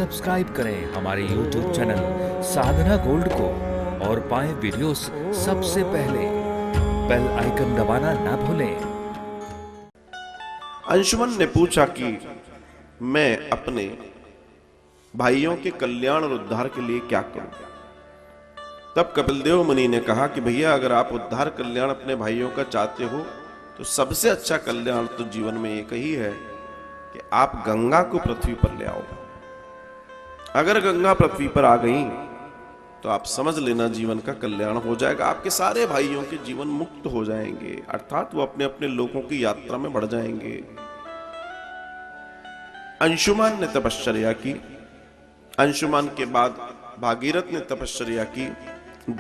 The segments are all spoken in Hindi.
सब्सक्राइब करें हमारे YouTube चैनल साधना गोल्ड को और पाएं वीडियोस सबसे पहले। बेल आइकन दबाना ना भूलें। अंशुमन ने पूछा कि मैं अपने भाइयों के कल्याण और उद्धार के लिए क्या करूं। तब कपिलदेव मुनि ने कहा कि भैया, अगर आप उद्धार कल्याण अपने भाइयों का चाहते हो तो सबसे अच्छा कल्याण तो जीवन में एक ही है कि आप गंगा को पृथ्वी पर ले आओ। अगर गंगा पृथ्वी पर आ गई तो आप समझ लेना जीवन का कल्याण हो जाएगा। आपके सारे भाइयों के जीवन मुक्त हो जाएंगे, अर्थात वो अपने अपने लोकों की यात्रा में बढ़ जाएंगे। अंशुमान ने तपश्चर्या की। अंशुमान के बाद भागीरथ ने तपश्चर्या की,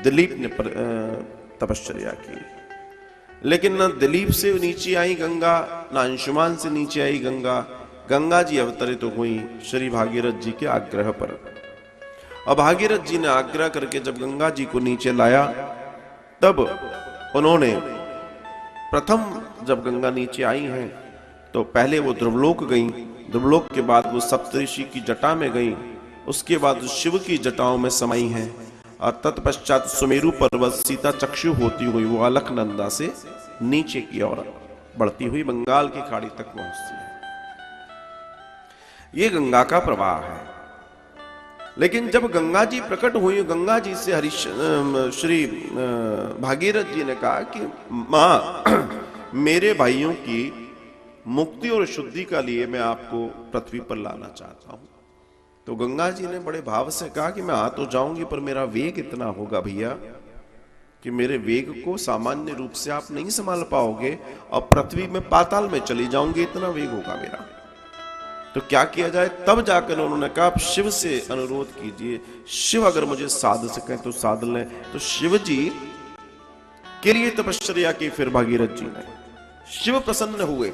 दिलीप ने तपश्चर्या की। लेकिन न दिलीप से नीचे आई गंगा, न अंशुमान से नीचे आई गंगा। गंगा जी अवतरित हुई श्री भागीरथ जी के आग्रह पर। और भागीरथ जी ने आग्रह करके जब गंगा जी को नीचे लाया, तब उन्होंने प्रथम जब गंगा नीचे आई हैं तो पहले वो ध्रुवलोक गई, ध्रुवलोक के बाद वो सप्तऋषि की जटा में गई, उसके बाद शिव की जटाओं में समाई हैं और तत्पश्चात सुमेरु पर्वत सीता चक्षु होती हुई वो अलकनंदा से नीचे की ओर बढ़ती हुई बंगाल की खाड़ी तक पहुंचती है। ये गंगा का प्रवाह है। लेकिन जब गंगा जी प्रकट हुई, गंगा जी से श्री भागीरथ जी ने कहा कि मां, मेरे भाइयों की मुक्ति और शुद्धि का लिए मैं आपको पृथ्वी पर लाना चाहता हूं। तो गंगा जी ने बड़े भाव से कहा कि मैं आ तो जाऊंगी, पर मेरा वेग इतना होगा भैया कि मेरे वेग को सामान्य रूप से आप नहीं संभाल पाओगे और पृथ्वी में पाताल में चली जाऊंगी, इतना वेग होगा मेरा। तो क्या किया जाए? तब जाकर उन्होंने कहा, आप शिव से अनुरोध कीजिए, शिव अगर मुझे साध सके तो साध लें। तो शिव जी के लिए तपश्चर्या की फिर भागीरथ जी ने। शिव प्रसन्न हुए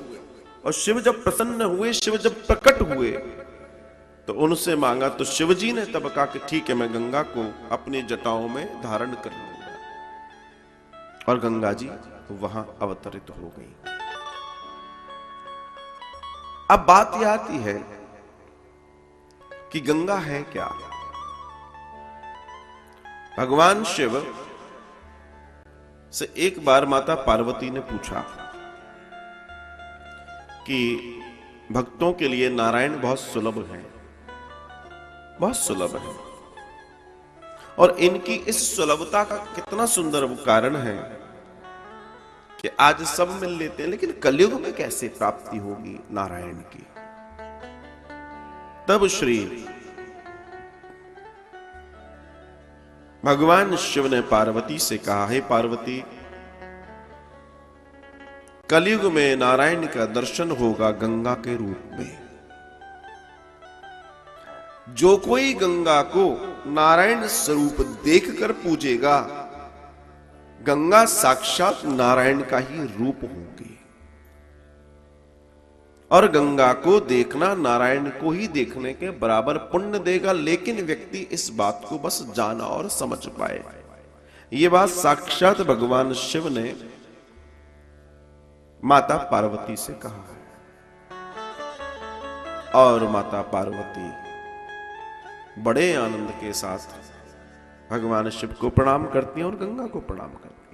और शिव जब प्रसन्न हुए, शिव जब प्रकट हुए तो उनसे मांगा। तो शिव जी ने तब कहा कि ठीक है, मैं गंगा को अपनी जटाओं में धारण कर लूंगा। और गंगा जी वहां अवतरित हो गई। अब बात यह आती है कि गंगा है क्या? भगवान शिव से एक बार माता पार्वती ने पूछा कि भक्तों के लिए नारायण बहुत सुलभ है, बहुत सुलभ है, और इनकी इस सुलभता का कितना सुंदर वो कारण है कि आज सब मिल लेते हैं, लेकिन कलयुग में कैसे प्राप्ति होगी नारायण की? तब श्री भगवान शिव ने पार्वती से कहा, हे पार्वती, कलयुग में नारायण का दर्शन होगा गंगा के रूप में। जो कोई गंगा को नारायण स्वरूप देखकर पूजेगा, गंगा साक्षात नारायण का ही रूप होगी। और गंगा को देखना नारायण को ही देखने के बराबर पुण्य देगा। लेकिन व्यक्ति इस बात को बस जाना और समझ पाए। ये बात साक्षात भगवान शिव ने माता पार्वती से कहा है। और माता पार्वती बड़े आनंद के साथ भगवान शिव को प्रणाम करती हैं और गंगा को प्रणाम करती हैं।